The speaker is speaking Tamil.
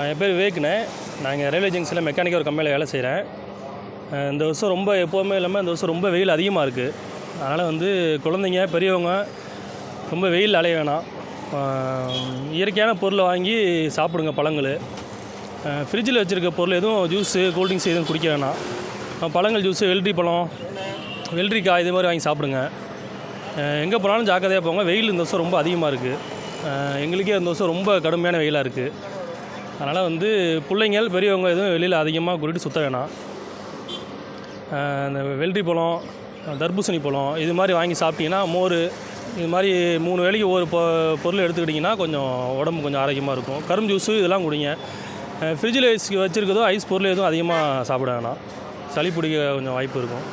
என் பேர் விவேக்ண்ணே. நான் இங்கே ரயில்வே ஜங்ஷனில் மெக்கானிக்காக ஒரு கம்பெனியில் வேலை செய்கிறேன். இந்த வருஷம் ரொம்ப எப்போவுமே இல்லாமல் இந்த வருஷம் ரொம்ப வெயில் அதிகமாக இருக்குது. அதனால் வந்து குழந்தைங்க பெரியவங்க ரொம்ப வெயில் அலைய வேணாம். இயற்கையான பொருளை வாங்கி சாப்பிடுங்க. பழங்கள் ஃப்ரிட்ஜில் வச்சுருக்க பொருள் எதுவும் ஜூஸு கூல்ட்ரிங்க்ஸ் எதுவும் குடிக்க வேணாம். பழங்கள் ஜூஸு வெள்ளரி பழம், வெள்ளரிக்காய் இது மாதிரி வாங்கி சாப்பிடுங்க. எங்கே போனாலும் ஜாக்கிரதையாக போங்க. வெயில் இந்த வருஷம் ரொம்ப அதிகமாக இருக்குது. எங்களுக்கே இந்த வருஷம் ரொம்ப கடுமையான வெயிலாக இருக்குது. அதனால் வந்து பிள்ளைங்கள் பெரியவங்க எதுவும் வெளியில் அதிகமாக கூட்டிகிட்டு சுற்ற வேணாம். இந்த வெள்ளரி பழம், தர்பூசணி பழம் இது மாதிரி வாங்கி சாப்பிட்டிங்கன்னா, மோர் இது மாதிரி 3 வேளைக்கு ஒரு பொருள் எடுத்துக்கிட்டிங்கன்னா கொஞ்சம் உடம்பு கொஞ்சம் ஆரோக்கியமாக இருக்கும். கரும்பு ஜூஸு இதெல்லாம் குடிங்க. ஃப்ரிட்ஜில் வச்சுருக்கதோ ஐஸ் பொருள் எதுவும் அதிகமாக சாப்பிட வேணாம். சளி பிடிக்க கொஞ்சம் வாய்ப்பு இருக்கும்.